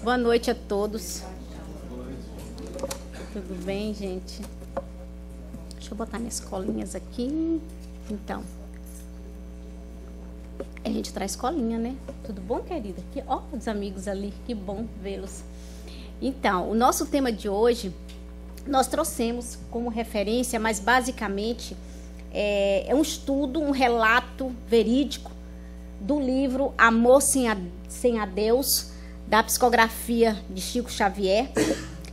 Boa noite a todos. Tudo bem, gente? Deixa eu botar minhas colinhas aqui. Então, a gente traz colinha, né? Tudo bom, querida? Aqui, ó, os amigos ali, que bom vê-los. Então, o nosso tema de hoje, nós trouxemos como referência, mas basicamente é um estudo, um relato verídico do livro Amor sem a Deus, da psicografia de Chico Xavier.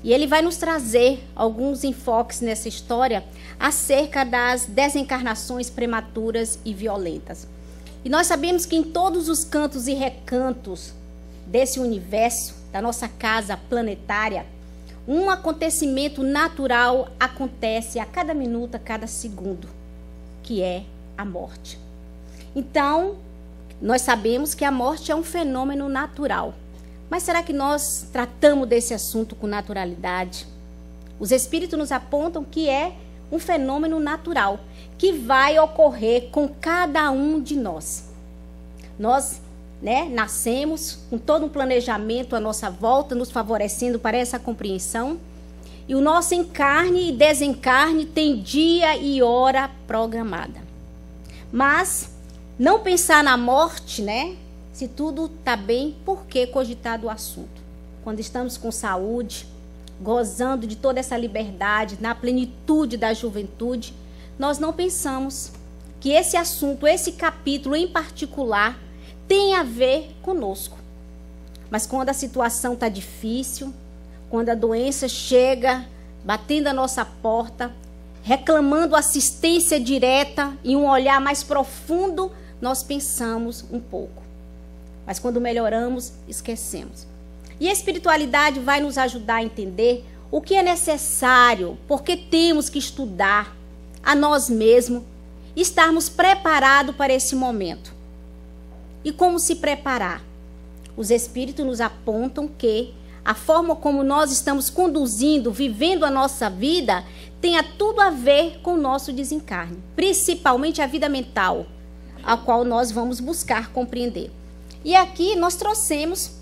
E ele vai nos trazer alguns enfoques nessa história acerca das desencarnações prematuras e violentas. E nós sabemos que em todos os cantos e recantos desse universo, da nossa casa planetária, um acontecimento natural acontece a cada minuto, a cada segundo, que é a morte. Então, nós sabemos que a morte é um fenômeno natural. Mas será que nós tratamos desse assunto com naturalidade? Os espíritos nos apontam que é um fenômeno natural, que vai ocorrer com cada um de nós. Nós, nascemos com todo um planejamento à nossa volta, nos favorecendo para essa compreensão. E o nosso encarne e desencarne tem dia e hora programada. Mas não pensar na morte, se tudo está bem, por que cogitar do assunto? Quando estamos com saúde, gozando de toda essa liberdade, na plenitude da juventude, nós não pensamos que esse assunto, esse capítulo em particular, tem a ver conosco. Mas quando a situação está difícil, quando a doença chega, batendo a nossa porta, reclamando assistência direta e um olhar mais profundo, nós pensamos um pouco. Mas quando melhoramos, esquecemos. E a espiritualidade vai nos ajudar a entender o que é necessário, porque temos que estudar a nós mesmos, estarmos preparados para esse momento. E como se preparar? Os espíritos nos apontam que a forma como nós estamos conduzindo, vivendo a nossa vida, tenha tudo a ver com o nosso desencarne, principalmente a vida mental, a qual nós vamos buscar compreender. E aqui nós trouxemos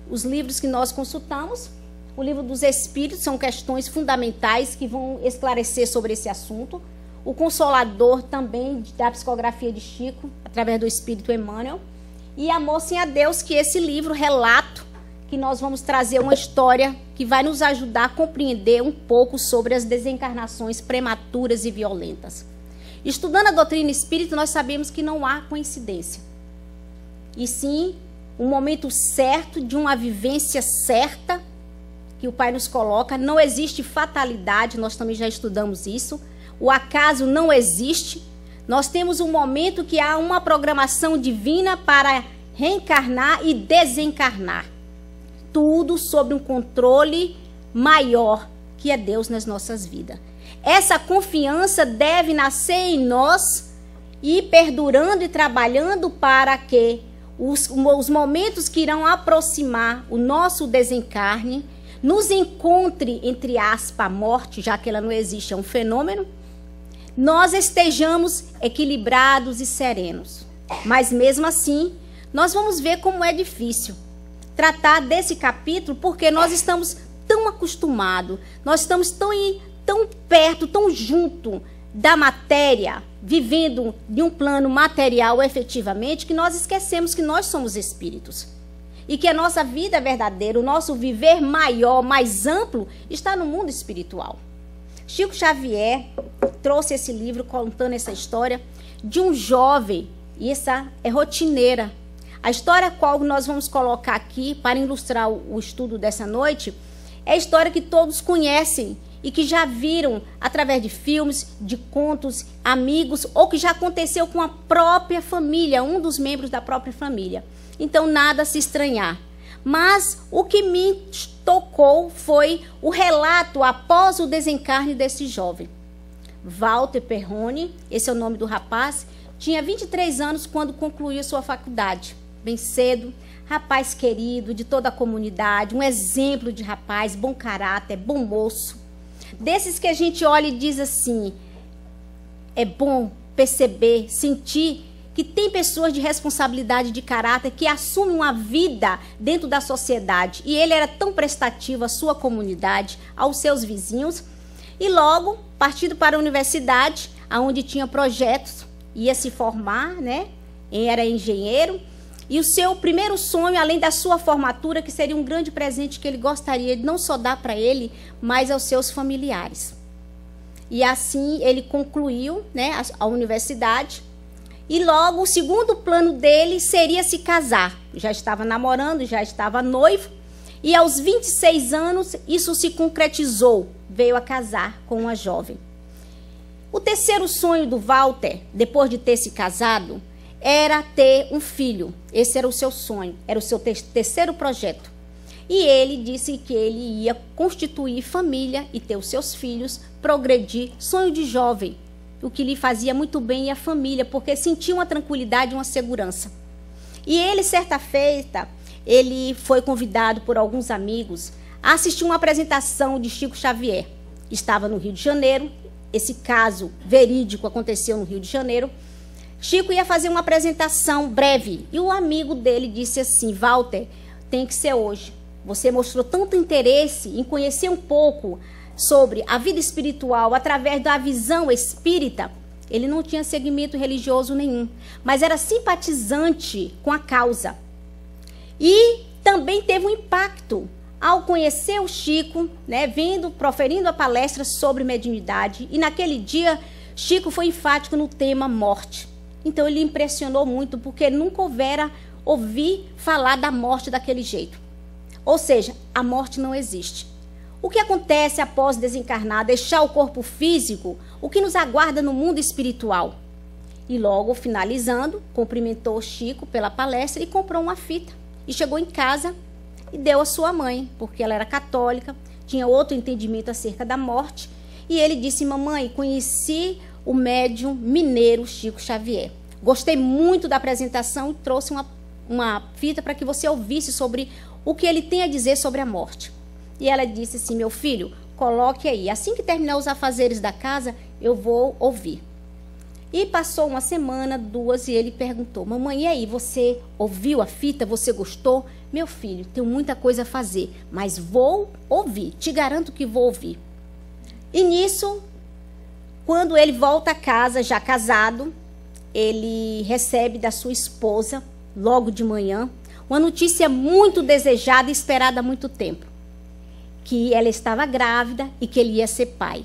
os livros que nós consultamos. O livro dos Espíritos são questões fundamentais que vão esclarecer sobre esse assunto. O Consolador também, da psicografia de Chico, através do Espírito Emmanuel. E Amor sem a Deus, que esse livro, relato, que nós vamos trazer uma história que vai nos ajudar a compreender um pouco sobre as desencarnações prematuras e violentas. Estudando a doutrina espírita, nós sabemos que não há coincidência. E sim, um momento certo de uma vivência certa que o Pai nos coloca. Não existe fatalidade, nós também já estudamos isso. O acaso não existe. Nós temos um momento que há uma programação divina para reencarnar e desencarnar. Tudo sob um controle maior que é Deus nas nossas vidas. Essa confiança deve nascer em nós e ir perdurando e trabalhando para que os momentos que irão aproximar o nosso desencarne nos encontre, entre aspas, a morte, já que ela não existe, é um fenômeno, nós estejamos equilibrados e serenos. Mas mesmo assim, nós vamos ver como é difícil tratar desse capítulo, porque nós estamos tão acostumados, nós estamos tão perto, tão junto da matéria, vivendo de um plano material efetivamente, que nós esquecemos que nós somos espíritos. E que a nossa vida verdadeira, o nosso viver maior, mais amplo, está no mundo espiritual. Chico Xavier trouxe esse livro contando essa história de um jovem, e essa é rotineira. A história qual nós vamos colocar aqui para ilustrar o estudo dessa noite é a história que todos conhecem e que já viram através de filmes, de contos, amigos, ou que já aconteceu com a própria família, um dos membros da própria família. Então, nada a se estranhar. Mas o que me tocou foi o relato após o desencarne desse jovem. Walter Perrone, esse é o nome do rapaz, tinha 23 anos quando concluiu sua faculdade. Bem cedo, rapaz querido de toda a comunidade, um exemplo de rapaz, bom caráter, bom moço. Desses que a gente olha e diz assim, é bom perceber, sentir que tem pessoas de responsabilidade de caráter que assumem uma vida dentro da sociedade. E ele era tão prestativo à sua comunidade, aos seus vizinhos. E logo, partindo para a universidade, onde tinha projetos, ia se formar, né? Era engenheiro. E o seu primeiro sonho, além da sua formatura, que seria um grande presente que ele gostaria de não só dar para ele, mas aos seus familiares. E assim ele concluiu, né, a universidade. E logo o segundo plano dele seria se casar. Já estava namorando, já estava noivo. E aos 26 anos isso se concretizou. Veio a casar com uma jovem. O terceiro sonho do Walter, depois de ter se casado, era ter um filho. Esse era o seu sonho, era o seu terceiro projeto. E ele disse que ele ia constituir família e ter os seus filhos, progredir, sonho de jovem, o que lhe fazia muito bem a família, porque sentia uma tranquilidade e uma segurança. E ele, certa feita, ele foi convidado por alguns amigos a assistir uma apresentação de Chico Xavier. Estava no Rio de Janeiro, esse caso verídico aconteceu no Rio de Janeiro. Chico ia fazer uma apresentação breve e o amigo dele disse assim: Walter, tem que ser hoje. Você mostrou tanto interesse em conhecer um pouco sobre a vida espiritual através da visão espírita. Ele não tinha segmento religioso nenhum, mas era simpatizante com a causa. E também teve um impacto ao conhecer o Chico, né, proferindo a palestra sobre mediunidade. E naquele dia, Chico foi enfático no tema morte. Então ele impressionou muito, porque nunca ouvi falar da morte daquele jeito. Ou seja, a morte não existe. O que acontece após desencarnar, deixar o corpo físico, o que nos aguarda no mundo espiritual? E logo, finalizando, cumprimentou Chico pela palestra e comprou uma fita. E chegou em casa e deu à sua mãe, porque ela era católica, tinha outro entendimento acerca da morte. E ele disse: mamãe, conheci o médium mineiro Chico Xavier. Gostei muito da apresentação e trouxe uma fita para que você ouvisse sobre o que ele tem a dizer sobre a morte. E ela disse assim: meu filho, coloque aí. Assim que terminar os afazeres da casa, eu vou ouvir. E passou uma semana, duas, e ele perguntou: mamãe, e aí, você ouviu a fita? Você gostou? Meu filho, tenho muita coisa a fazer, mas vou ouvir. Te garanto que vou ouvir. E nisso, quando ele volta a casa, já casado, ele recebe da sua esposa, logo de manhã, uma notícia muito desejada e esperada há muito tempo. Que ela estava grávida e que ele ia ser pai.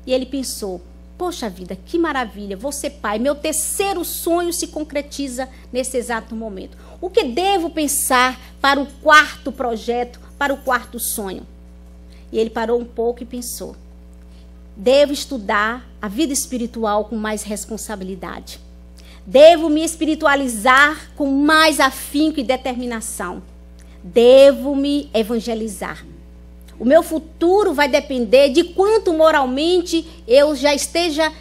E ele pensou: poxa vida, que maravilha, vou ser pai. Meu terceiro sonho se concretiza nesse exato momento. O que devo pensar para o quarto projeto, para o quarto sonho? E ele parou um pouco e pensou: devo estudar a vida espiritual com mais responsabilidade. Devo me espiritualizar com mais afinco e determinação. Devo me evangelizar. O meu futuro vai depender de quanto moralmente eu já esteja,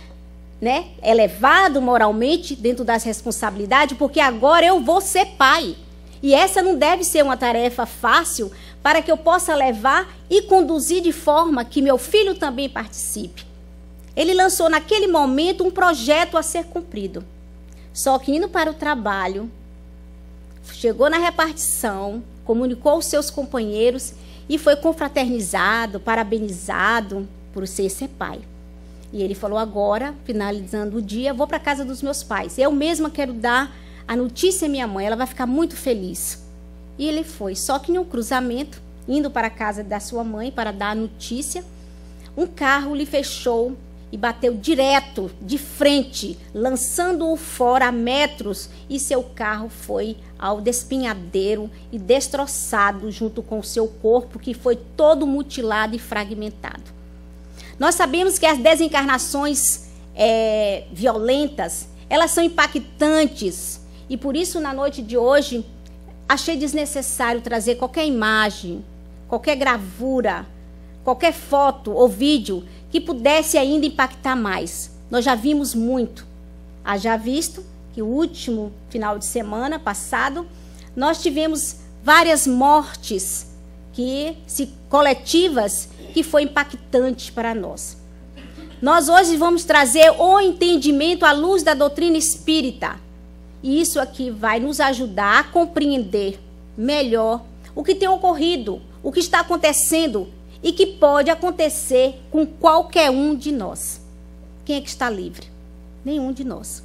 né, elevado moralmente dentro das responsabilidades, porque agora eu vou ser pai. E essa não deve ser uma tarefa fácil para que eu possa levar e conduzir de forma que meu filho também participe. Ele lançou naquele momento um projeto a ser cumprido. Só que indo para o trabalho, chegou na repartição, comunicou aos seus companheiros e foi confraternizado, parabenizado por ser pai. E ele falou: agora, finalizando o dia, vou para a casa dos meus pais. Eu mesma quero dar a notícia à minha mãe, ela vai ficar muito feliz. E ele foi, só que em um cruzamento, indo para a casa da sua mãe para dar a notícia, um carro lhe fechou e bateu direto, de frente, lançando-o fora a metros, e seu carro foi ao despenhadeiro e destroçado junto com o seu corpo, que foi todo mutilado e fragmentado. Nós sabemos que as desencarnações violentas, elas são impactantes, e por isso, na noite de hoje, achei desnecessário trazer qualquer imagem, qualquer gravura, qualquer foto ou vídeo que pudesse ainda impactar mais. Nós já vimos muito. Haja visto que o último final de semana passado, nós tivemos várias mortes coletivas que foi impactante para nós. Nós hoje vamos trazer o entendimento à luz da doutrina espírita. E isso aqui vai nos ajudar a compreender melhor o que tem ocorrido, o que está acontecendo e que pode acontecer com qualquer um de nós. Quem é que está livre? Nenhum de nós.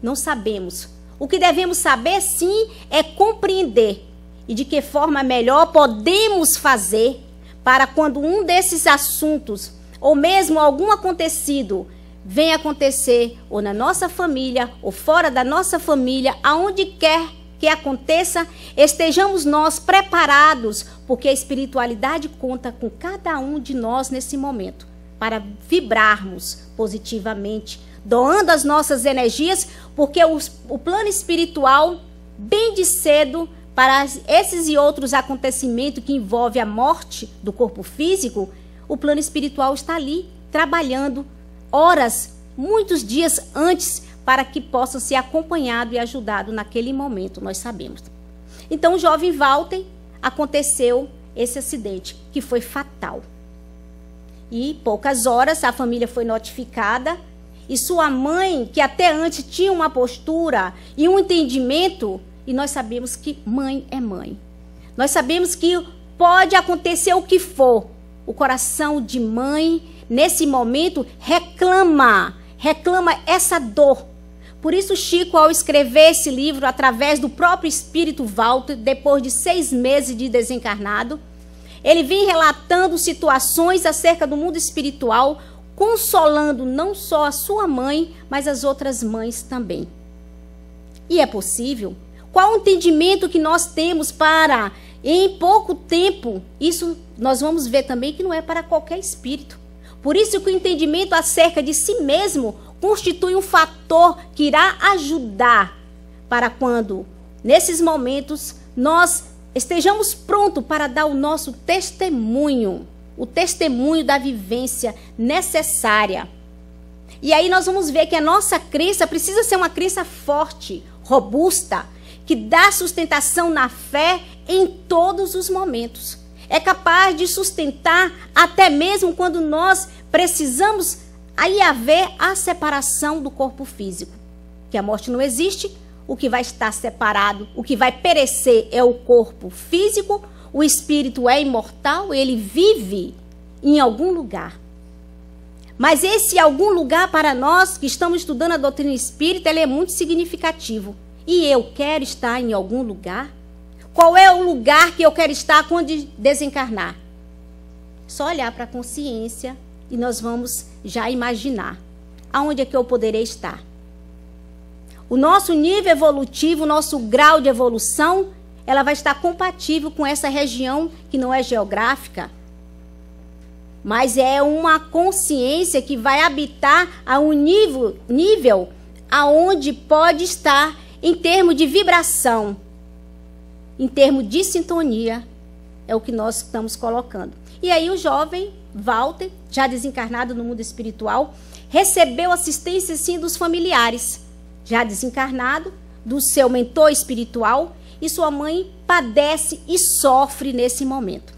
Não sabemos. O que devemos saber, sim, é compreender e de que forma melhor podemos fazer para quando um desses assuntos, ou mesmo algum acontecido, venha acontecer ou na nossa família, ou fora da nossa família, aonde quer que aconteça, estejamos nós preparados, porque a espiritualidade conta com cada um de nós nesse momento, para vibrarmos positivamente, doando as nossas energias, porque o plano espiritual, bem de cedo, para esses e outros acontecimentos que envolvem a morte do corpo físico, o plano espiritual está ali, trabalhando horas, muitos dias antes, para que possam ser acompanhados e ajudados naquele momento, nós sabemos. Então, o jovem Walter, aconteceu esse acidente, que foi fatal. E poucas horas a família foi notificada, e sua mãe, que até antes tinha uma postura e um entendimento, e nós sabemos que mãe é mãe. Nós sabemos que pode acontecer o que for. O coração de mãe, nesse momento, reclama essa dor. Por isso, Chico, ao escrever esse livro, através do próprio espírito Walter, depois de 6 meses de desencarnado, ele vem relatando situações acerca do mundo espiritual, consolando não só a sua mãe, mas as outras mães também. E é possível? Qual o entendimento que nós temos para, em pouco tempo, isso nós vamos ver também que não é para qualquer espírito. Por isso que o entendimento acerca de si mesmo constitui um fator que irá ajudar para quando, nesses momentos, nós estejamos prontos para dar o nosso testemunho, o testemunho da vivência necessária. E aí nós vamos ver que a nossa crença precisa ser uma crença forte, robusta, que dá sustentação na fé em todos os momentos. É capaz de sustentar até mesmo quando nós precisamos aí haver a separação do corpo físico. Que a morte não existe, o que vai estar separado, o que vai perecer é o corpo físico, o espírito é imortal, ele vive em algum lugar. Mas esse algum lugar para nós que estamos estudando a doutrina espírita, ele é muito significativo. E eu quero estar em algum lugar? Qual é o lugar que eu quero estar quando desencarnar? Só olhar para a consciência e nós vamos já imaginar aonde é que eu poderei estar. O nosso nível evolutivo, o nosso grau de evolução, ela vai estar compatível com essa região que não é geográfica, mas é uma consciência que vai habitar a um nível aonde pode estar em termos de vibração, em termos de sintonia, é o que nós estamos colocando. E aí o jovem Walter, já desencarnado no mundo espiritual, recebeu assistência sim dos familiares, já desencarnado, do seu mentor espiritual, e sua mãe padece e sofre nesse momento.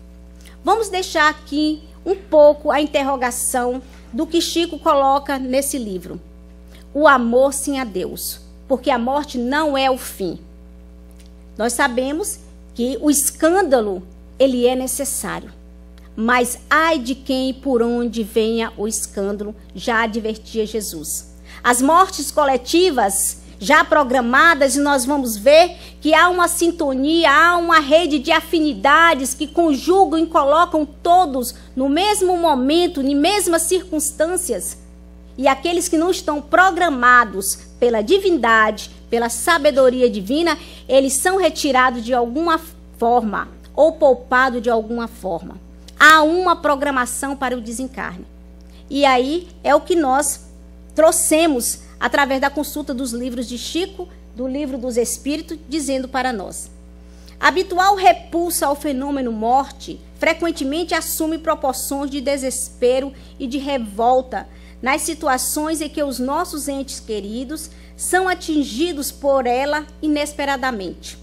Vamos deixar aqui um pouco a interrogação do que Chico coloca nesse livro. O amor sim a Deus, porque a morte não é o fim. Nós sabemos que o escândalo, ele é necessário. Mas ai de quem e por onde venha o escândalo, já advertia Jesus. As mortes coletivas já programadas, e nós vamos ver que há uma sintonia, há uma rede de afinidades que conjugam e colocam todos no mesmo momento, em mesmas circunstâncias. E aqueles que não estão programados pela divindade, pela sabedoria divina, eles são retirados de alguma forma ou poupados de alguma forma. Há uma programação para o desencarne. E aí é o que nós trouxemos através da consulta dos livros de Chico, do Livro dos Espíritos, dizendo para nós. A habitual repulsa ao fenômeno morte frequentemente assume proporções de desespero e de revolta nas situações em que os nossos entes queridos são atingidos por ela inesperadamente,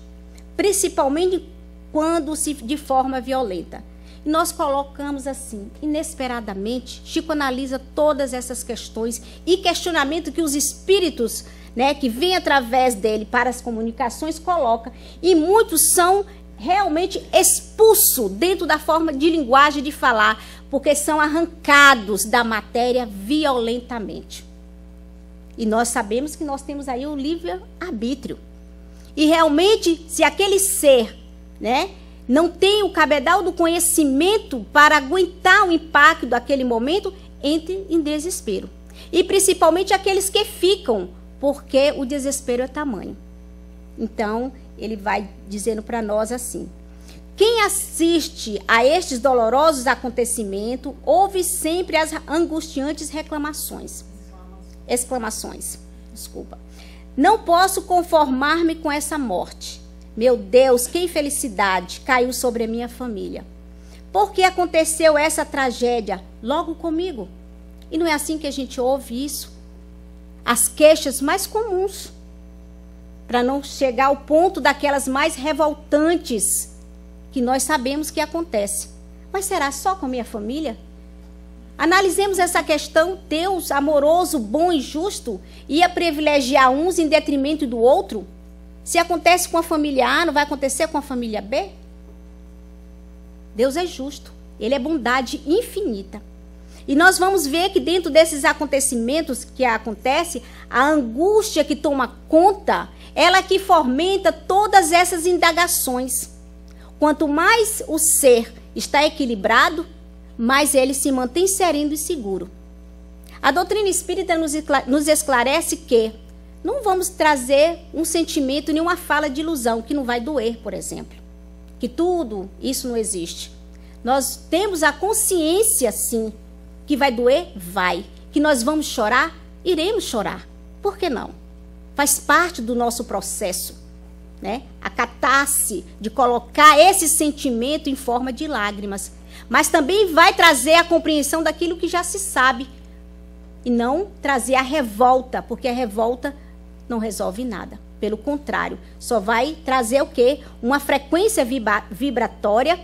principalmente quando de forma violenta. E nós colocamos assim, inesperadamente. Chico analisa todas essas questões e questionamento que os espíritos, né, que vem através dele para as comunicações, coloca. E muitos são realmente expulsos dentro da forma de linguagem de falar, porque são arrancados da matéria violentamente. E nós sabemos que nós temos aí o livre-arbítrio. E realmente, se aquele ser, né, não tem o cabedal do conhecimento para aguentar o impacto daquele momento, entre em desespero. E principalmente aqueles que ficam, porque o desespero é tamanho. Então, ele vai dizendo para nós assim: quem assiste a estes dolorosos acontecimentos, ouve sempre as angustiantes exclamações. Não posso conformar-me com essa morte. Meu Deus, que infelicidade caiu sobre a minha família. Por que aconteceu essa tragédia logo comigo? E não é assim que a gente ouve isso? As queixas mais comuns, para não chegar ao ponto daquelas mais revoltantes, que nós sabemos que acontece. Mas será só com a minha família? Analisemos essa questão. Deus, amoroso, bom e justo, ia privilegiar uns em detrimento do outro? Se acontece com a família A, não vai acontecer com a família B? Deus é justo. Ele é bondade infinita. E nós vamos ver que dentro desses acontecimentos que acontecem, a angústia que toma conta, ela que fomenta todas essas indagações. Quanto mais o ser está equilibrado, mais ele se mantém sereno e seguro. A doutrina espírita nos esclarece que não vamos trazer um sentimento, nenhuma fala de ilusão, que não vai doer, por exemplo. Que tudo isso não existe. Nós temos a consciência, sim, que vai doer? Vai. Que nós vamos chorar? Iremos chorar. Por que não? Faz parte do nosso processo, né? A catarse de colocar esse sentimento em forma de lágrimas. Mas também vai trazer a compreensão daquilo que já se sabe. E não trazer a revolta, porque a revolta não resolve nada. Pelo contrário, só vai trazer o quê? Uma frequência vibratória.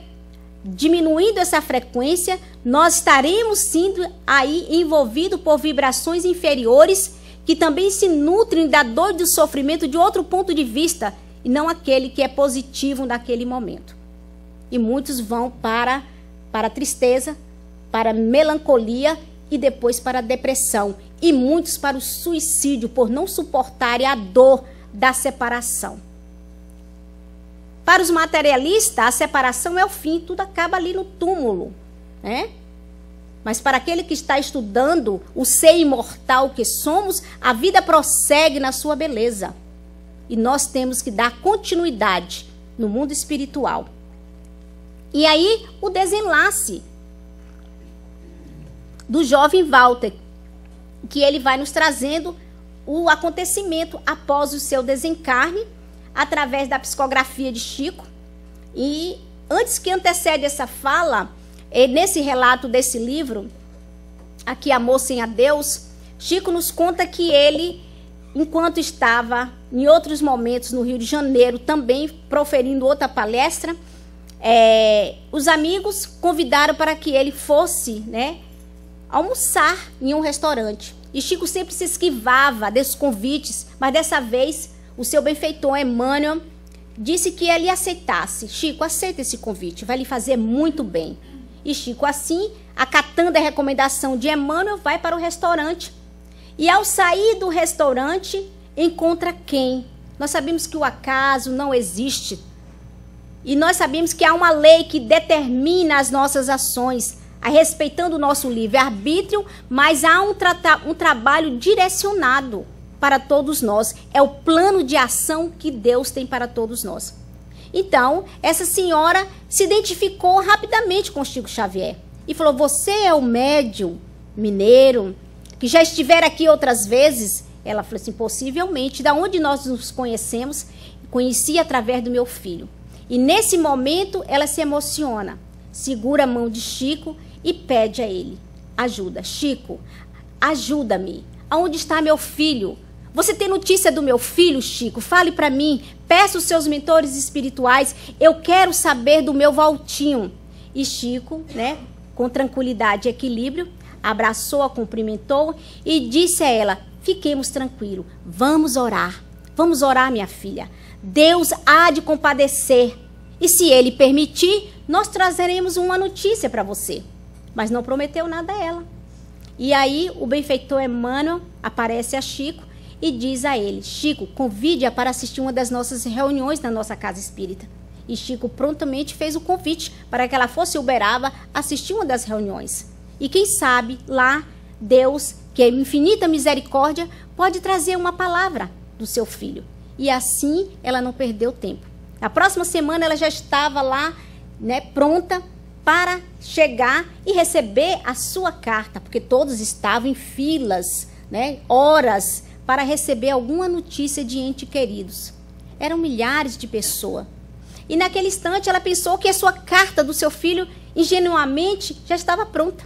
Diminuindo essa frequência, nós estaremos sendo aí envolvidos por vibrações inferiores que também se nutrem da dor e do sofrimento de outro ponto de vista, e não aquele que é positivo naquele momento. E muitos vão para a tristeza, para a melancolia e depois para a depressão. E muitos para o suicídio, por não suportarem a dor da separação. Para os materialistas, a separação é o fim, tudo acaba ali no túmulo, né? Mas para aquele que está estudando o ser imortal que somos, a vida prossegue na sua beleza. E nós temos que dar continuidade no mundo espiritual. E aí, o desenlace do jovem Walter, que ele vai nos trazendo o acontecimento após o seu desencarne, através da psicografia de Chico. E antes que antecede essa fala, nesse relato desse livro, aqui Amor sem Adeus, Chico nos conta que ele, enquanto estava em outros momentos no Rio de Janeiro, também proferindo outra palestra, os amigos convidaram para que ele fosse, né, almoçar em um restaurante. E Chico sempre se esquivava desses convites, mas dessa vez o seu benfeitor Emmanuel disse que ele aceitasse. Chico, aceita esse convite, vai lhe fazer muito bem. E Chico, assim, acatando a recomendação de Emmanuel, vai para o restaurante. E ao sair do restaurante, encontra quem? Nós sabemos que o acaso não existe. E nós sabemos que há uma lei que determina as nossas ações, respeitando o nosso livre-arbítrio, mas há um trabalho direcionado para todos nós. É o plano de ação que Deus tem para todos nós. Então, essa senhora se identificou rapidamente com Chico Xavier e falou: você é o médium mineiro que já estivera aqui outras vezes? Ela falou assim: possivelmente. Da onde nós nos conhecemos? Conheci através do meu filho. E nesse momento ela se emociona, segura a mão de Chico e pede a ele ajuda. Chico, ajuda-me. Aonde está meu filho? Você tem notícia do meu filho, Chico? Fale para mim. Peça os seus mentores espirituais. Eu quero saber do meu Valtinho. E Chico, né, com tranquilidade e equilíbrio, abraçou-a, cumprimentou e disse a ela: fiquemos tranquilos. Vamos orar, minha filha. Deus há de compadecer. E se Ele permitir, nós trazeremos uma notícia para você. Mas não prometeu nada a ela. E aí o benfeitor Emmanuel aparece a Chico e diz a ele: Chico, convide-a para assistir uma das nossas reuniões na nossa casa espírita. E Chico prontamente fez o convite para que ela fosse Uberaba assistir uma das reuniões. E quem sabe lá Deus, que é infinita misericórdia, pode trazer uma palavra do seu filho. E assim ela não perdeu tempo. Na próxima semana ela já estava lá, né, pronta para chegar e receber a sua carta, porque todos estavam em filas, né, horas, para receber alguma notícia de entes queridos. Eram milhares de pessoas. E naquele instante ela pensou que a sua carta do seu filho, ingenuamente, já estava pronta.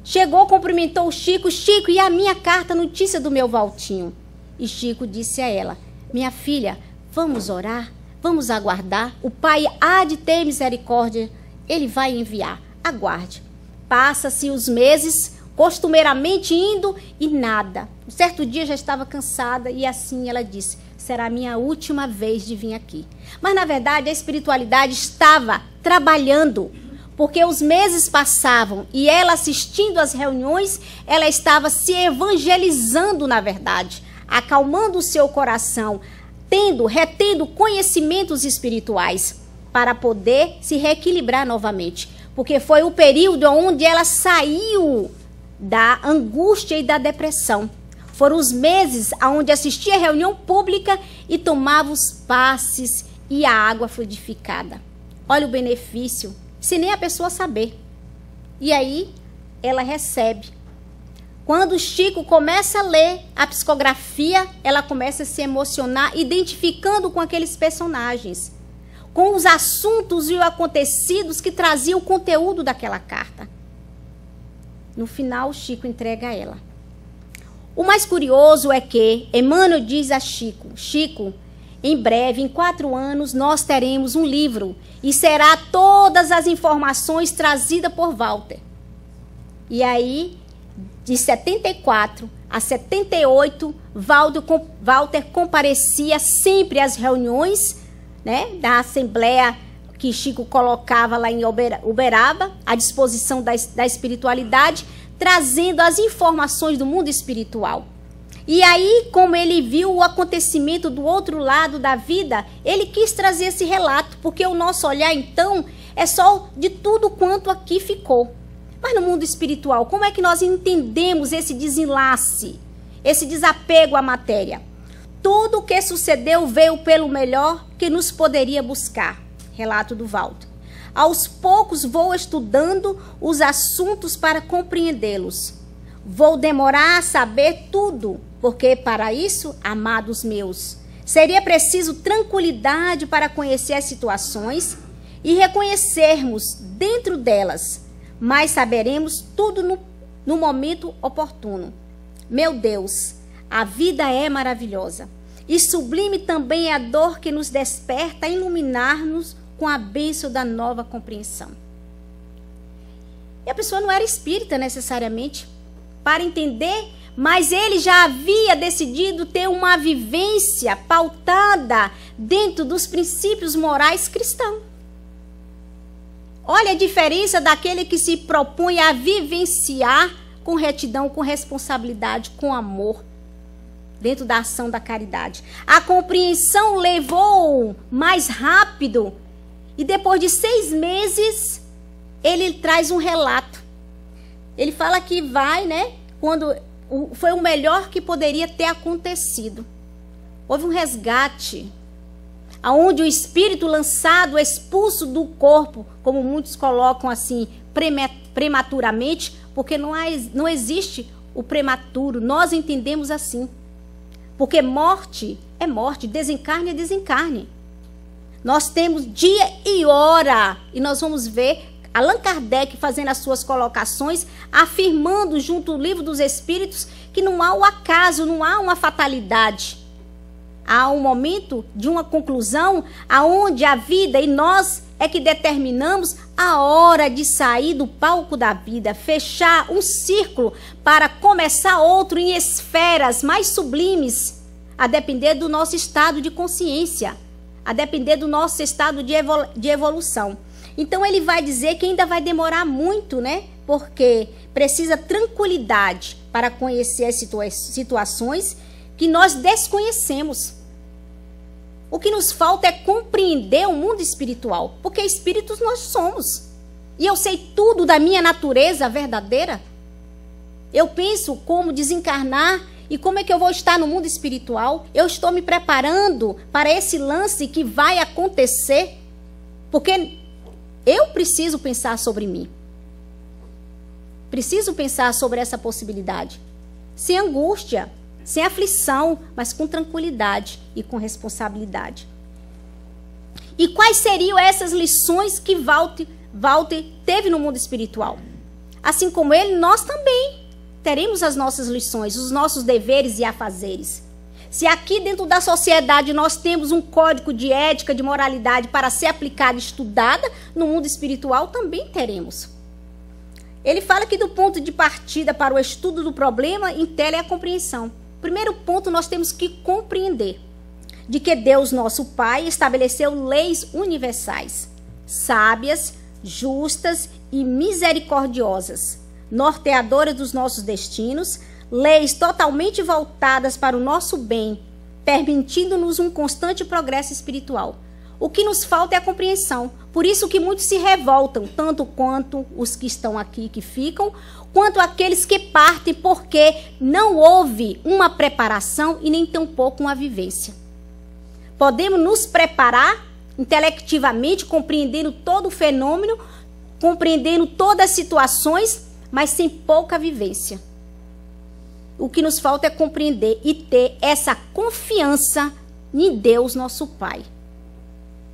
Chegou, cumprimentou o Chico: Chico, e a minha carta, notícia do meu Valtinho? E Chico disse a ela: minha filha, vamos orar, vamos aguardar, o Pai há de ter misericórdia, Ele vai enviar, aguarde. Passa-se os meses, costumeiramente indo e nada. Um certo dia já estava cansada e assim ela disse: será a minha última vez de vir aqui. Mas na verdade a espiritualidade estava trabalhando, porque os meses passavam e ela assistindo às reuniões, ela estava se evangelizando na verdade, acalmando o seu coração, retendo conhecimentos espirituais para poder se reequilibrar novamente. Porque foi o período onde ela saiu da angústia e da depressão. Foram os meses onde assistia a reunião pública e tomava os passes e a água fluidificada. Olha o benefício, sem nem a pessoa saber. E aí ela recebe. Quando o Chico começa a ler a psicografia, ela começa a se emocionar, identificando com aqueles personagens, com os assuntos e os acontecidos que traziam o conteúdo daquela carta. No final, Chico entrega a ela. O mais curioso é que Emmanuel diz a Chico: Chico, em breve, em 4 anos, nós teremos um livro e será todas as informações trazidas por Walter. E aí, de 74 a 78, Walter comparecia sempre às reuniões, né, da Assembleia que Chico colocava lá em Uberaba, à disposição da espiritualidade, trazendo as informações do mundo espiritual. E aí, como ele viu o acontecimento do outro lado da vida, ele quis trazer esse relato, porque o nosso olhar, então, é só de tudo quanto aqui ficou. Mas no mundo espiritual, como é que nós entendemos esse desenlace, esse desapego à matéria? Tudo o que sucedeu veio pelo melhor que nos poderia buscar. Relato do Walter. Aos poucos vou estudando os assuntos para compreendê-los. Vou demorar a saber tudo, porque para isso, amados meus, seria preciso tranquilidade para conhecer as situações e reconhecermos dentro delas, mas saberemos tudo no momento oportuno. Meu Deus, a vida é maravilhosa e sublime também é a dor que nos desperta a iluminar-nos com a bênção da nova compreensão. E a pessoa não era espírita necessariamente para entender, mas ele já havia decidido ter uma vivência pautada dentro dos princípios morais cristãos. Olha a diferença daquele que se propõe a vivenciar com retidão, com responsabilidade, com amor, dentro da ação da caridade. A compreensão levou mais rápido. E depois de 6 meses, ele traz um relato. Ele fala que vai, né? Quando foi o melhor que poderia ter acontecido. Houve um resgate, aonde o espírito lançado, expulso do corpo, como muitos colocam assim, prematuramente, porque não existe o prematuro. Nós entendemos assim. Porque morte é morte, desencarne é desencarne. Nós temos dia e hora, e nós vamos ver Allan Kardec fazendo as suas colocações, afirmando junto ao Livro dos Espíritos que não há o acaso, não há uma fatalidade. Há um momento de uma conclusão aonde a vida, e nós é que determinamos a hora de sair do palco da vida, fechar um círculo para começar outro em esferas mais sublimes, a depender do nosso estado de consciência, a depender do nosso estado de evolução. Então ele vai dizer que ainda vai demorar muito, né? Porque precisa tranquilidade para conhecer as situações que nós desconhecemos. O que nos falta é compreender o mundo espiritual, porque espíritos nós somos. E eu sei tudo da minha natureza verdadeira. Eu penso como desencarnar e como é que eu vou estar no mundo espiritual. Eu estou me preparando para esse lance que vai acontecer, porque eu preciso pensar sobre mim. Preciso pensar sobre essa possibilidade. Sem angústia, sem aflição, mas com tranquilidade e com responsabilidade. E quais seriam essas lições que Walter teve no mundo espiritual? Assim como ele, nós também teremos as nossas lições, os nossos deveres e afazeres. Se aqui dentro da sociedade nós temos um código de ética, de moralidade para ser aplicada e estudada, no mundo espiritual também teremos. Ele fala que do ponto de partida para o estudo do problema, intela é a compreensão. Primeiro ponto, nós temos que compreender de que Deus, nosso Pai, estabeleceu leis universais, sábias, justas e misericordiosas, norteadoras dos nossos destinos, leis totalmente voltadas para o nosso bem, permitindo-nos um constante progresso espiritual. O que nos falta é a compreensão. Por isso que muitos se revoltam, tanto quanto os que estão aqui, que ficam, quanto aqueles que partem, porque não houve uma preparação e nem tampouco uma vivência. Podemos nos preparar intelectivamente, compreendendo todo o fenômeno, compreendendo todas as situações, mas sem pouca vivência. O que nos falta é compreender e ter essa confiança em Deus, nosso Pai.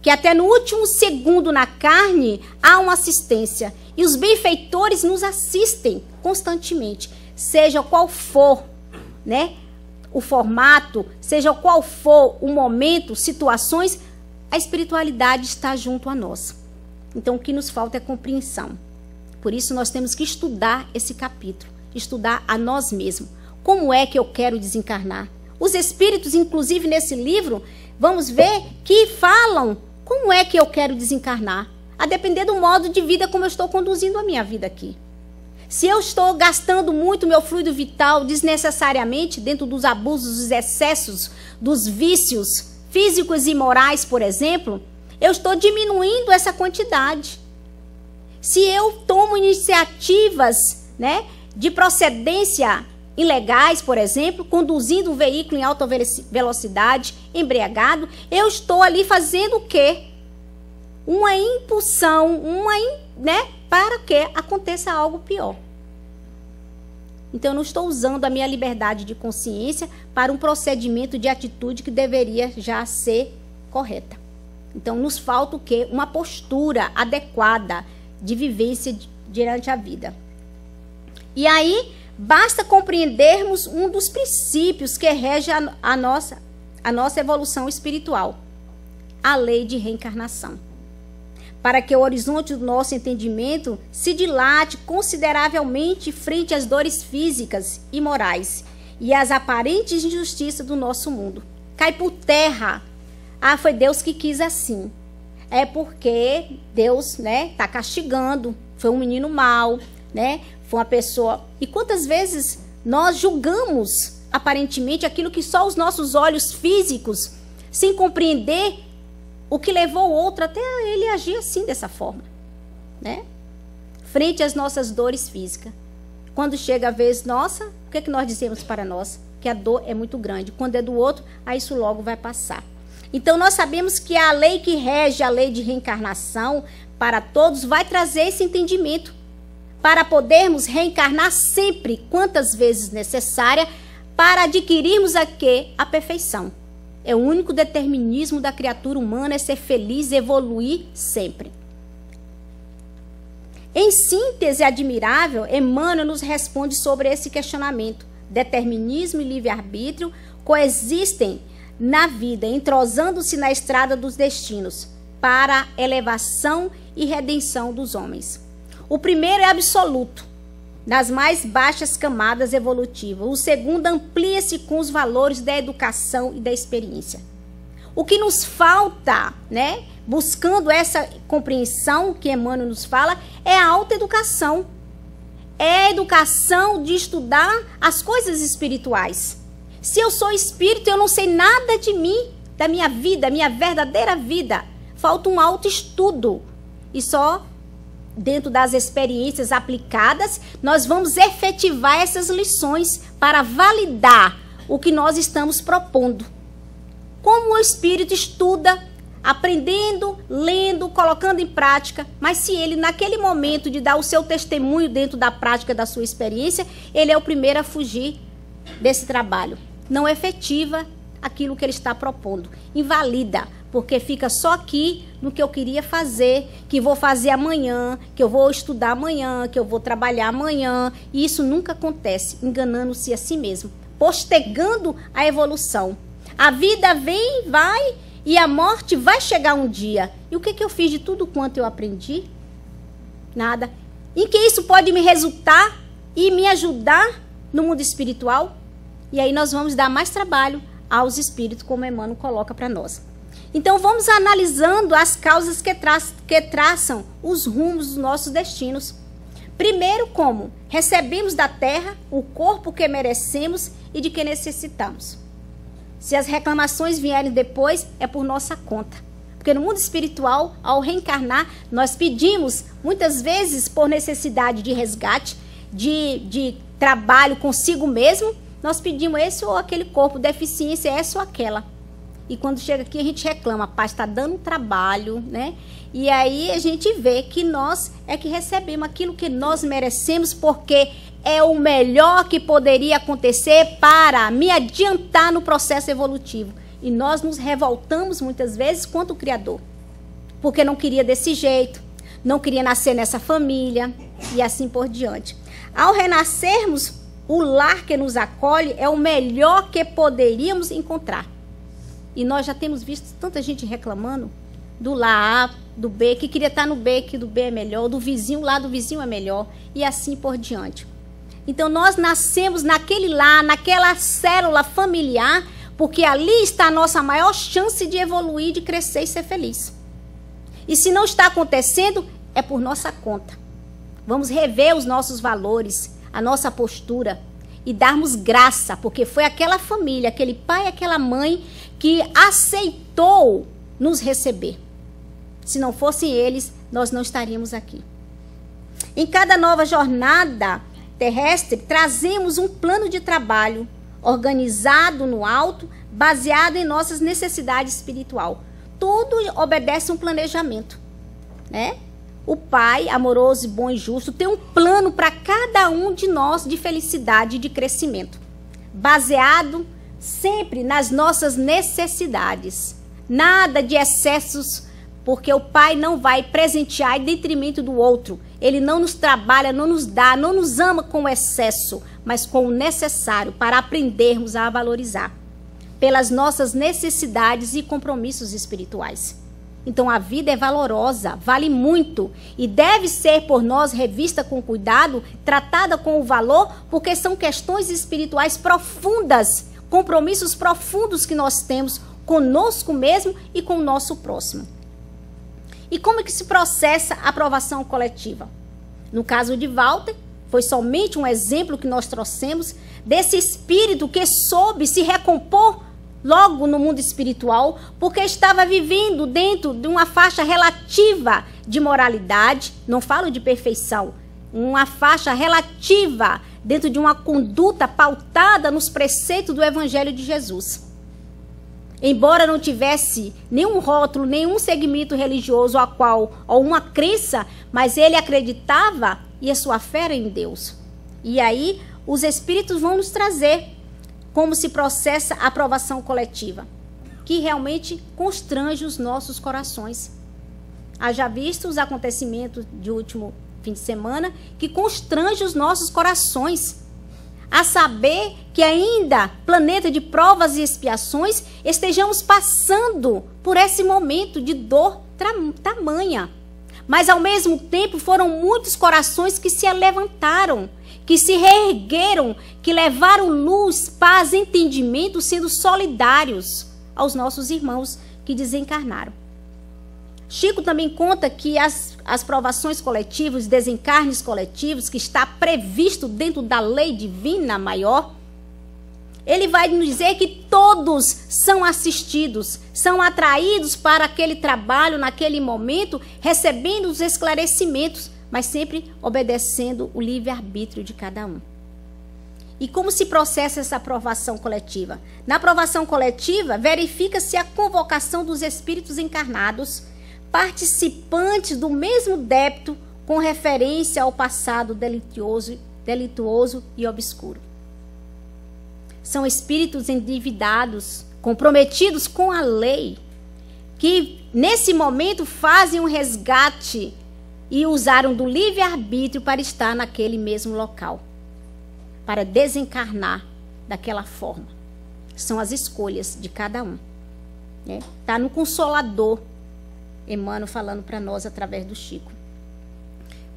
Que até no último segundo na carne há uma assistência. E os benfeitores nos assistem constantemente. Seja qual for, né, o formato, seja qual for o momento, situações, a espiritualidade está junto a nós. Então o que nos falta é compreensão. Por isso nós temos que estudar esse capítulo. Estudar a nós mesmos. Como é que eu quero desencarnar? Os espíritos, inclusive nesse livro, vamos ver que falam como é que eu quero desencarnar, a depender do modo de vida como eu estou conduzindo a minha vida aqui. Se eu estou gastando muito meu fluido vital desnecessariamente, dentro dos abusos, dos excessos, dos vícios físicos e morais, por exemplo, eu estou diminuindo essa quantidade. Se eu tomo iniciativas, né, de procedência ilegais, por exemplo, conduzindo um veículo em alta velocidade, embriagado, eu estou ali fazendo o quê? Uma impulsão, né, para que aconteça algo pior. Então, eu não estou usando a minha liberdade de consciência para um procedimento de atitude que deveria já ser correta. Então, nos falta o quê? Uma postura adequada de vivência diante a vida. E aí, basta compreendermos um dos princípios que rege a nossa evolução espiritual, a lei de reencarnação. Para que o horizonte do nosso entendimento se dilate consideravelmente frente às dores físicas e morais e às aparentes injustiças do nosso mundo. Cai por terra. Ah, foi Deus que quis assim. É porque Deus, né, está castigando. Foi um menino mau, né? Foi uma pessoa... E quantas vezes nós julgamos, aparentemente, aquilo que só os nossos olhos físicos, sem compreender o que levou o outro até ele agir assim, dessa forma, né? Frente às nossas dores físicas. Quando chega a vez nossa, o que é que nós dizemos para nós? Que a dor é muito grande. Quando é do outro, aí isso logo vai passar. Então, nós sabemos que a lei que rege a lei de reencarnação para todos vai trazer esse entendimento para podermos reencarnar sempre, quantas vezes necessária, para adquirirmos aqui a perfeição. É o único determinismo da criatura humana, é ser feliz, evoluir sempre. Em síntese admirável, Emmanuel nos responde sobre esse questionamento. Determinismo e livre-arbítrio coexistem na vida, entrosando-se na estrada dos destinos. para a elevação e redenção dos homens. O primeiro é absoluto, nas mais baixas camadas evolutivas. O segundo amplia-se com os valores da educação e da experiência. O que nos falta, né, buscando essa compreensão que Emmanuel nos fala, é a autoeducação. É a educação de estudar as coisas espirituais. Se eu sou espírito, eu não sei nada de mim, da minha vida, minha verdadeira vida. Falta um autoestudo. E só dentro das experiências aplicadas, nós vamos efetivar essas lições para validar o que nós estamos propondo. Como o espírito estuda, aprendendo, lendo, colocando em prática, mas se ele, naquele momento de dar o seu testemunho dentro da prática da sua experiência, ele é o primeiro a fugir desse trabalho. Não efetiva aquilo que ele está propondo. Invalida, porque fica só aqui no que eu queria fazer, que vou fazer amanhã, que eu vou estudar amanhã, que eu vou trabalhar amanhã. E isso nunca acontece, enganando-se a si mesmo, postergando a evolução. A vida vem, vai, e a morte vai chegar um dia. E o que eu fiz de tudo quanto eu aprendi? Nada. Em que isso pode me resultar e me ajudar no mundo espiritual? E aí nós vamos dar mais trabalho aos espíritos, como Emmanuel coloca para nós. Então vamos analisando as causas que traçam os rumos dos nossos destinos. Primeiro, como recebemos da terra o corpo que merecemos e de que necessitamos. Se as reclamações vierem depois, é por nossa conta. Porque no mundo espiritual, ao reencarnar, nós pedimos, muitas vezes por necessidade de resgate, de trabalho consigo mesmo, nós pedimos esse ou aquele corpo, deficiência essa ou aquela. E quando chega aqui a gente reclama, pai, está dando trabalho, né? E aí a gente vê que nós é que recebemos aquilo que nós merecemos, porque é o melhor que poderia acontecer para me adiantar no processo evolutivo. E nós nos revoltamos muitas vezes contra o Criador, porque não queria desse jeito, não queria nascer nessa família e assim por diante. Ao renascermos, o lar que nos acolhe é o melhor que poderíamos encontrar. E nós já temos visto tanta gente reclamando do lar A, do B, que queria estar no B, que do B é melhor, do vizinho, lá do vizinho é melhor, e assim por diante. Então nós nascemos naquele lar, naquela célula familiar, porque ali está a nossa maior chance de evoluir, de crescer e ser feliz. E se não está acontecendo, é por nossa conta. Vamos rever os nossos valores, a nossa postura e darmos graça, porque foi aquela família, aquele pai, aquela mãe que aceitou nos receber. Se não fossem eles, nós não estaríamos aqui. Em cada nova jornada terrestre, trazemos um plano de trabalho organizado no alto, baseado em nossas necessidades espirituais. Tudo obedece a um planejamento, né? O Pai, amoroso, bom e justo, tem um plano para cada um de nós de felicidade e de crescimento, baseado sempre nas nossas necessidades. Nada de excessos, porque o Pai não vai presentear em detrimento do outro. Ele não nos trabalha, não nos dá, não nos ama com excesso, mas com o necessário para aprendermos a valorizar pelas nossas necessidades e compromissos espirituais. Então a vida é valorosa, vale muito e deve ser por nós revista com cuidado, tratada com o valor, porque são questões espirituais profundas, compromissos profundos que nós temos conosco mesmo e com o nosso próximo. E como é que se processa a aprovação coletiva? No caso de Walter, foi somente um exemplo que nós trouxemos desse espírito que soube se recompor logo no mundo espiritual, porque estava vivendo dentro de uma faixa relativa de moralidade, não falo de perfeição, uma faixa relativa dentro de uma conduta pautada nos preceitos do Evangelho de Jesus. Embora não tivesse nenhum rótulo, nenhum segmento religioso ou uma crença, mas ele acreditava e a sua fé era em Deus. E aí os espíritos vão nos trazer como se processa a aprovação coletiva, que realmente constrange os nossos corações. Haja visto os acontecimentos de último fim de semana, que constrange os nossos corações, a saber que ainda, planeta de provas e expiações, estejamos passando por esse momento de dor, tamanha. Mas ao mesmo tempo foram muitos corações que se levantaram, que se reergueram, que levaram luz, paz, entendimento, sendo solidários aos nossos irmãos que desencarnaram. Chico também conta que as provações coletivas, desencarnes coletivos, que está previsto dentro da lei divina maior, ele vai nos dizer que todos são assistidos, são atraídos para aquele trabalho, naquele momento, recebendo os esclarecimentos, mas sempre obedecendo o livre-arbítrio de cada um. E como se processa essa aprovação coletiva? Na aprovação coletiva, verifica-se a convocação dos espíritos encarnados, participantes do mesmo débito, com referência ao passado delituoso e obscuro. São espíritos endividados, comprometidos com a lei, que nesse momento fazem um resgate e usaram do livre-arbítrio para estar naquele mesmo local, para desencarnar daquela forma. São as escolhas de cada um. Está no Consolador, Emmanuel falando para nós através do Chico.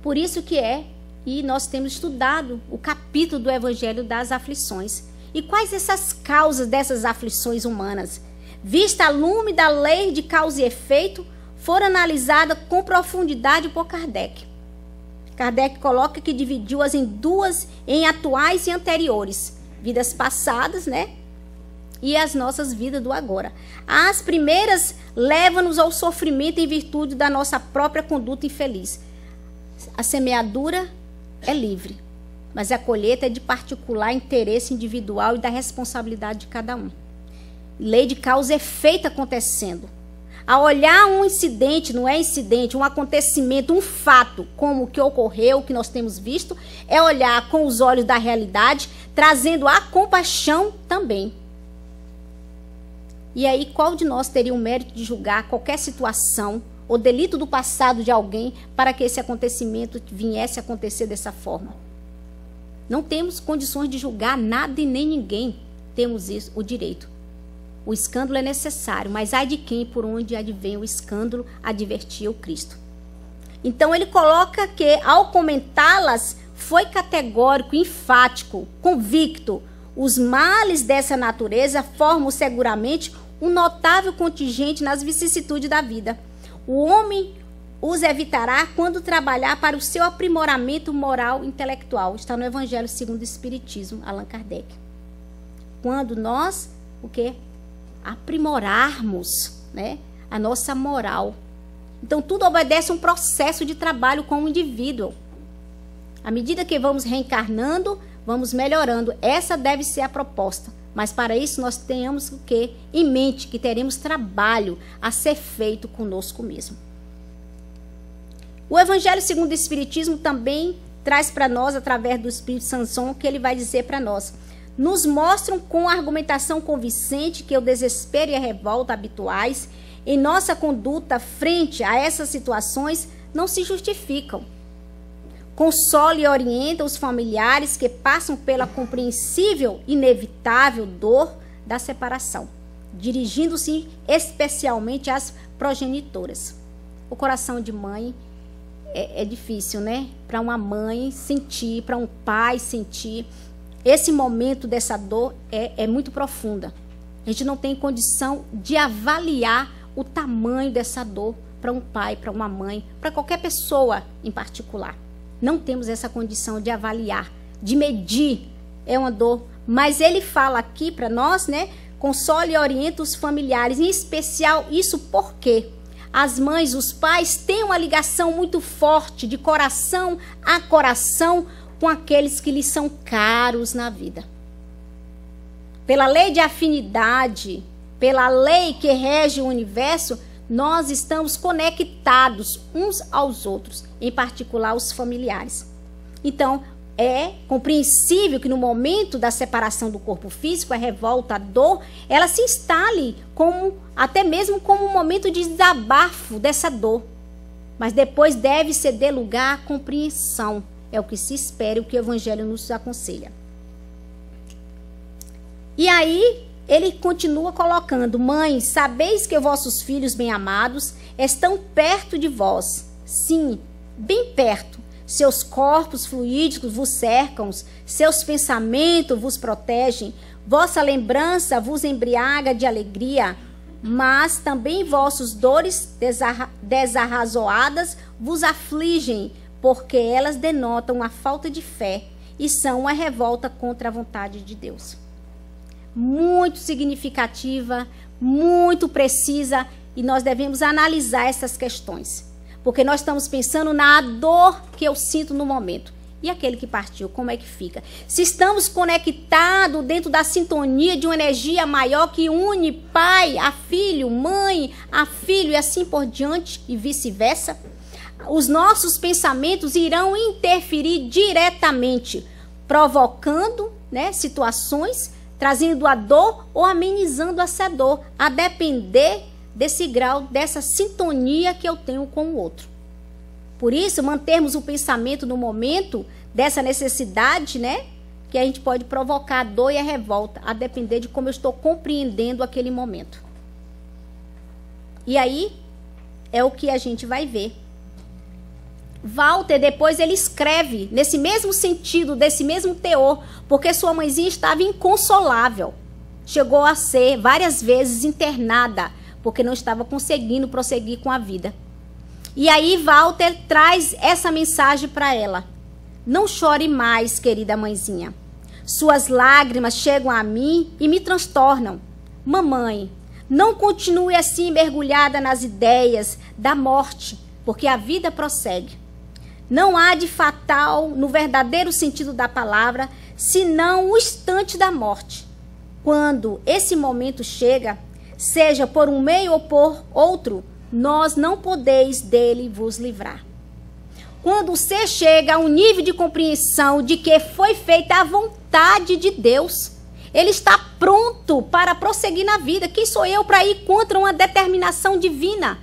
Por isso e nós temos estudado o capítulo do Evangelho das Aflições. E quais essas causas dessas aflições humanas? Vista a lume da lei de causa e efeito, foram analisadas com profundidade por Kardec. Kardec coloca que dividiu-as em duas, em atuais e anteriores. Vidas passadas, e as nossas vidas do agora. As primeiras levam-nos ao sofrimento em virtude da nossa própria conduta infeliz. A semeadura é livre, mas a colheita é de particular interesse individual e da responsabilidade de cada um. Lei de causa e efeito acontecendo. A olhar um incidente, não é incidente, um acontecimento, um fato, como o que ocorreu, o que nós temos visto, é olhar com os olhos da realidade, trazendo a compaixão também. E aí, qual de nós teria o mérito de julgar qualquer situação ou delito do passado de alguém para que esse acontecimento viesse a acontecer dessa forma? Não temos condições de julgar nada e nem ninguém. Temos isso, o direito. O escândalo é necessário, mas ai de quem por onde advém o escândalo, advertia o Cristo. Então ele coloca que, ao comentá-las, foi categórico, enfático, convicto. Os males dessa natureza formam seguramente um notável contingente nas vicissitudes da vida. O homem os evitará quando trabalhar para o seu aprimoramento moral e intelectual. Está no Evangelho segundo o Espiritismo, Allan Kardec. Quando nós, aprimorarmos, a nossa moral. Então, tudo obedece a um processo de trabalho com o indivíduo. À medida que vamos reencarnando, vamos melhorando. Essa deve ser a proposta. Mas para isso nós tenhamos em mente que teremos trabalho a ser feito conosco mesmo. O Evangelho segundo o Espiritismo também traz para nós, através do Espírito Sanson, que ele vai dizer para nós. Nos mostram com argumentação convincente que o desespero e a revolta habituais em nossa conduta frente a essas situações não se justificam. Consola e orienta os familiares que passam pela compreensível e inevitável dor da separação, dirigindo-se especialmente às progenitoras. O coração de mãe é difícil, para uma mãe sentir, para um pai sentir. Esse momento dessa dor é muito profunda. A gente não tem condição de avaliar o tamanho dessa dor para um pai, para uma mãe, para qualquer pessoa em particular. Não temos essa condição de avaliar, de medir. É uma dor. Mas ele fala aqui para nós, consola e orienta os familiares. Em especial, isso porque as mães, os pais têm uma ligação muito forte de coração a coração com aqueles que lhes são caros na vida. Pela lei de afinidade, pela lei que rege o universo, nós estamos conectados uns aos outros, em particular os familiares. Então, é compreensível que no momento da separação do corpo físico, a revolta, a dor, ela se instale até mesmo como um momento de desabafo dessa dor. Mas depois deve ceder lugar à compreensão. É o que se espera e o que o Evangelho nos aconselha. E aí, ele continua colocando: mães, sabeis que vossos filhos bem-amados estão perto de vós. Sim, bem perto. Seus corpos fluídicos vos cercam, seus pensamentos vos protegem, vossa lembrança vos embriaga de alegria, mas também vossos dores desarrazoadas vos afligem, porque elas denotam a falta de fé e são a revolta contra a vontade de Deus. Muito significativa, muito precisa, e nós devemos analisar essas questões. Porque nós estamos pensando na dor que eu sinto no momento. E aquele que partiu, como é que fica? Se estamos conectados dentro da sintonia de uma energia maior que une pai a filho, mãe a filho e assim por diante e vice-versa, os nossos pensamentos irão interferir diretamente, provocando, né, situações, trazendo a dor ou amenizando essa dor, a depender desse grau, dessa sintonia que eu tenho com o outro. Por isso, mantermos o pensamento no momento dessa necessidade, né, que a gente pode provocar a dor e a revolta, a depender de como eu estou compreendendo aquele momento. E aí, é o que a gente vai ver. Walter, depois, ele escreve nesse mesmo sentido, desse mesmo teor, porque sua mãezinha estava inconsolável. Chegou a ser várias vezes internada, porque não estava conseguindo prosseguir com a vida. E aí Walter traz essa mensagem para ela: não chore mais, querida mãezinha. Suas lágrimas chegam a mim e me transtornam. Mamãe, não continue assim mergulhada nas ideias da morte, porque a vida prossegue. Não há de fatal, no verdadeiro sentido da palavra, senão o instante da morte. Quando esse momento chega, seja por um meio ou por outro, nós não podeis dele vos livrar. Quando você chega a um nível de compreensão de que foi feita a vontade de Deus, ele está pronto para prosseguir na vida. Quem sou eu para ir contra uma determinação divina?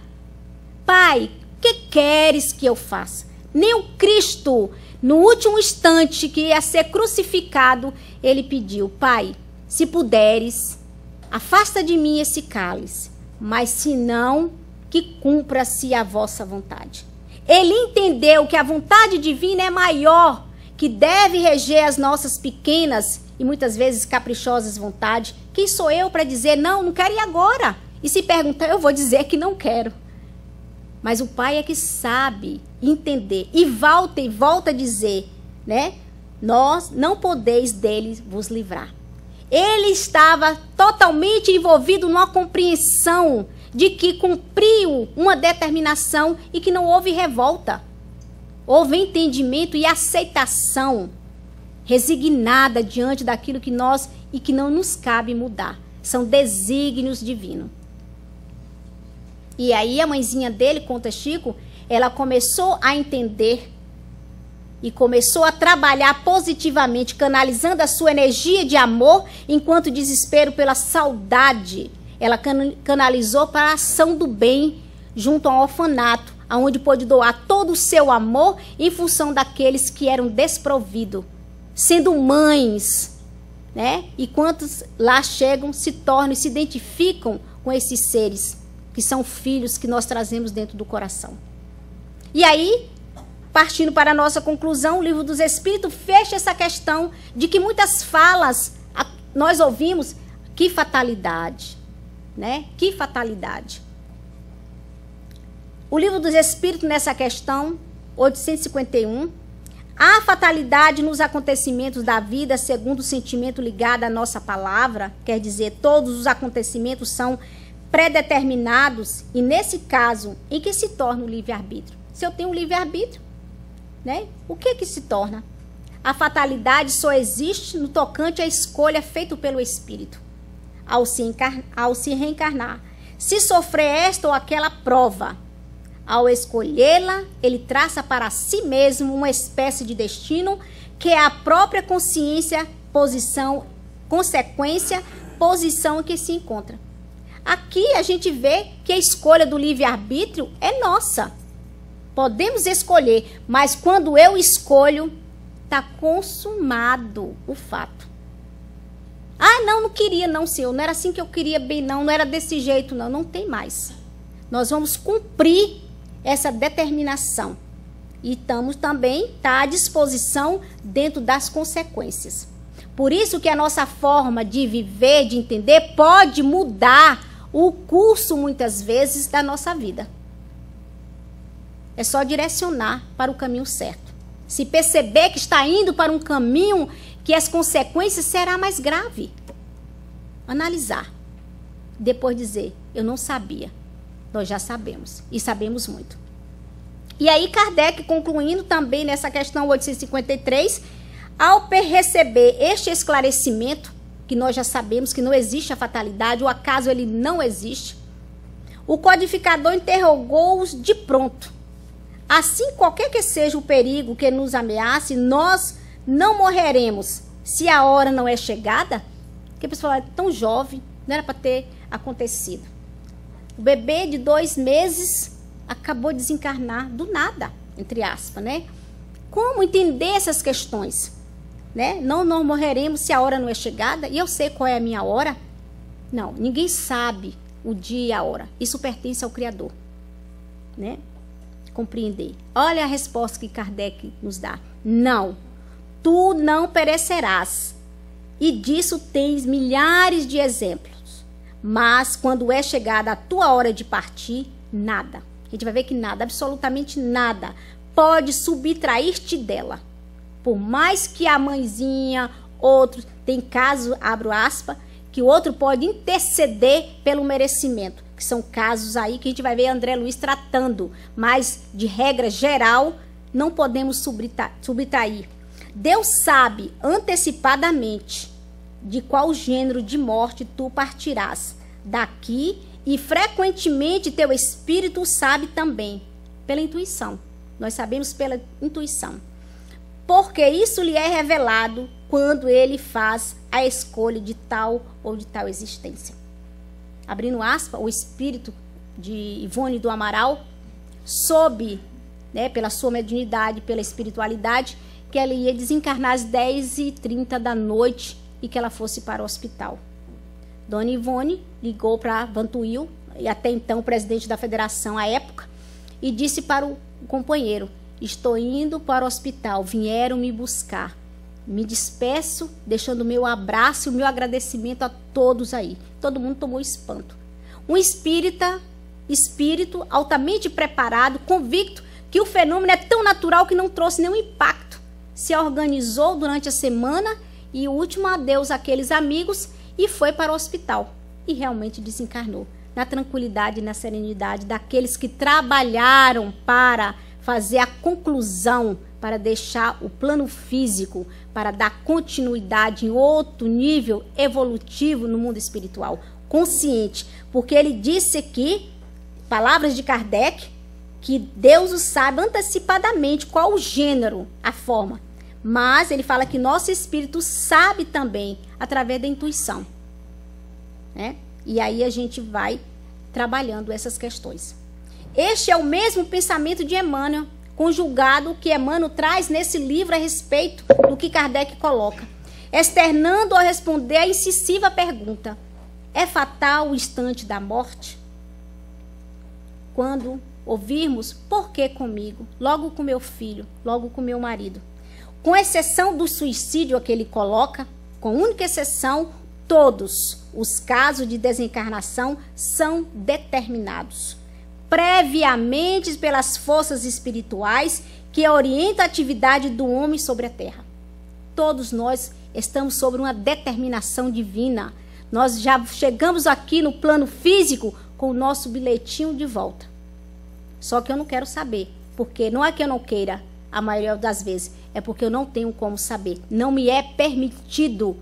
Pai, o que queres que eu faça? Nem o Cristo, no último instante que ia ser crucificado, ele pediu: Pai, se puderes, afasta de mim esse cálice, mas se não, que cumpra-se a vossa vontade. Ele entendeu que a vontade divina é maior, que deve reger as nossas pequenas e muitas vezes caprichosas vontades. Quem sou eu para dizer: não, não quero ir agora? E se perguntar, eu vou dizer que não quero. Mas o Pai é que sabe entender. E volta a dizer, né? Nós não podeis dele vos livrar. Ele estava totalmente envolvido numa compreensão de que cumpriu uma determinação e que não houve revolta. Houve entendimento e aceitação resignada diante daquilo que nós e que não nos cabe mudar. São desígnios divinos. E aí a mãezinha dele, conta Chico, ela começou a entender e começou a trabalhar positivamente, canalizando a sua energia de amor, enquanto desespero pela saudade. Ela canalizou para a ação do bem junto ao orfanato, onde pôde doar todo o seu amor em função daqueles que eram desprovidos, sendo mães, né? E quantos lá chegam, se tornam e se identificam com esses seres, que são filhos que nós trazemos dentro do coração. E aí, partindo para a nossa conclusão, o Livro dos Espíritos fecha essa questão de que muitas falas nós ouvimos: que fatalidade, né? Que fatalidade. O Livro dos Espíritos, nessa questão 851, há fatalidade nos acontecimentos da vida segundo o sentimento ligado à nossa palavra, quer dizer, todos os acontecimentos são predeterminados, e nesse caso, em que se torna o livre-arbítrio? Se eu tenho um livre-arbítrio, né? O que se torna? A fatalidade só existe no tocante à escolha feita pelo espírito, ao se reencarnar. Se sofrer esta ou aquela prova, ao escolhê-la, ele traça para si mesmo uma espécie de destino que é a própria consciência, posição, consequência, posição em que se encontra. Aqui a gente vê que a escolha do livre-arbítrio é nossa. Podemos escolher, mas quando eu escolho, está consumado o fato. Ah, não queria não, Senhor, não era assim que eu queria bem não era desse jeito não, não tem mais. Nós vamos cumprir essa determinação e estamos também à disposição dentro das consequências. Por isso que a nossa forma de viver, de entender, pode mudar o curso, muitas vezes, da nossa vida. É só direcionar para o caminho certo. Se perceber que está indo para um caminho que as consequências serão mais graves. Analisar. Depois dizer, eu não sabia. Nós já sabemos. E sabemos muito. E aí Kardec, concluindo também nessa questão 853, ao receber este esclarecimento, que nós já sabemos que não existe a fatalidade, o acaso ele não existe, o codificador interrogou-os de pronto. Assim, qualquer que seja o perigo que nos ameace, nós não morreremos se a hora não é chegada? Porque a pessoa fala, tão jovem, não era para ter acontecido. O bebê de 2 meses acabou de desencarnar do nada, entre aspas, né? Como entender essas questões? Né? Não morreremos se a hora não é chegada, e eu sei qual é a minha hora. Não, ninguém sabe o dia e a hora. Isso pertence ao Criador. Né? Compreender. Olha a resposta que Kardec nos dá. Não, tu não perecerás. E disso tens milhares de exemplos. Mas quando é chegada a tua hora de partir, nada. A gente vai ver que nada, absolutamente nada, pode subtrair-te dela. Por mais que a mãezinha, outros, tem casos, abro aspas, que o outro pode interceder pelo merecimento. Que são casos aí que a gente vai ver André Luiz tratando. Mas, de regra geral, não podemos subtrair. Deus sabe antecipadamente de qual gênero de morte tu partirás daqui, e frequentemente teu espírito sabe também, pela intuição. Nós sabemos pela intuição. Porque isso lhe é revelado quando ele faz a escolha de tal ou de tal existência. Abrindo aspas, o espírito de Ivone do Amaral soube, né, pela sua mediunidade, pela espiritualidade, que ela ia desencarnar às 10h30 da noite e que ela fosse para o hospital. Dona Ivone ligou para Vantuil, e até então o presidente da federação à época, e disse para o companheiro, estou indo para o hospital, vieram me buscar. Me despeço, deixando o meu abraço e o meu agradecimento a todos aí. Todo mundo tomou espanto. Um espírito altamente preparado, convicto que o fenômeno é tão natural que não trouxe nenhum impacto. Se organizou durante a semana e o último adeus àqueles amigos e foi para o hospital. E realmente desencarnou. Na tranquilidade e na serenidade daqueles que trabalharam para fazer a conclusão, para deixar o plano físico, para dar continuidade em outro nível evolutivo no mundo espiritual, consciente. Porque ele disse aqui, palavras de Kardec, que Deus o sabe antecipadamente qual o gênero, a forma. Mas ele fala que nosso espírito sabe também, através da intuição. Né? E aí a gente vai trabalhando essas questões. Este é o mesmo pensamento de Emmanuel, conjugado que Emmanuel traz nesse livro a respeito do que Kardec coloca, externando ao responder a incisiva pergunta: é fatal o instante da morte? Quando ouvirmos, por que comigo? Logo com meu filho, logo com meu marido. Com exceção do suicídio que ele coloca, com única exceção, todos os casos de desencarnação são determinados previamente pelas forças espirituais que orientam a atividade do homem sobre a terra. Todos nós estamos sobre uma determinação divina. Nós já chegamos aqui no plano físico com o nosso bilhetinho de volta. Só que eu não quero saber, porque não é que eu não queira, a maioria das vezes, é porque eu não tenho como saber. Não me é permitido.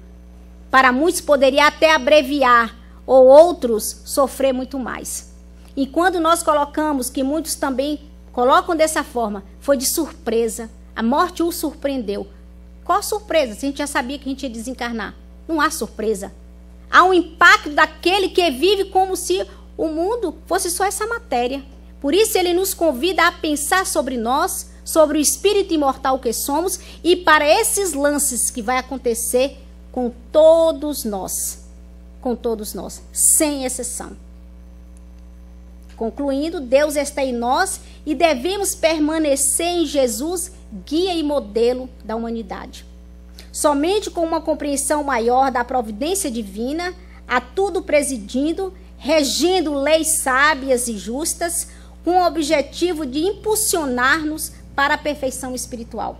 Para muitos poderia até abreviar, ou outros sofrer muito mais. E quando nós colocamos, que muitos também colocam dessa forma, foi de surpresa. A morte o surpreendeu. Qual surpresa? Se a gente já sabia que a gente ia desencarnar. Não há surpresa. Há um impacto daquele que vive como se o mundo fosse só essa matéria. Por isso ele nos convida a pensar sobre nós, sobre o espírito imortal que somos, e para esses lances que vai acontecer, com todos nós. Com todos nós, sem exceção. Concluindo, Deus está em nós e devemos permanecer em Jesus, guia e modelo da humanidade. Somente com uma compreensão maior da providência divina, a tudo presidindo, regendo leis sábias e justas, com o objetivo de impulsionar-nos para a perfeição espiritual.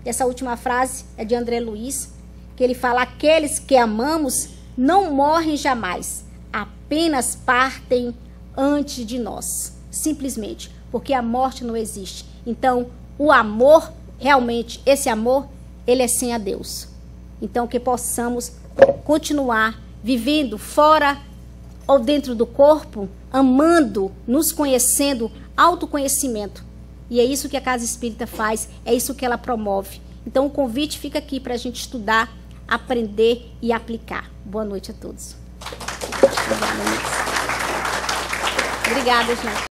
Essa última frase é de André Luiz, que ele fala: aqueles que amamos não morrem jamais, apenas partem antes de nós, simplesmente, porque a morte não existe. Então, o amor, realmente, esse amor, ele é sem a Deus. Então, que possamos continuar vivendo fora ou dentro do corpo, amando, nos conhecendo, autoconhecimento. E é isso que a Casa Espírita faz, é isso que ela promove. Então, o convite fica aqui para a gente estudar, aprender e aplicar. Boa noite a todos. Obrigada, gente.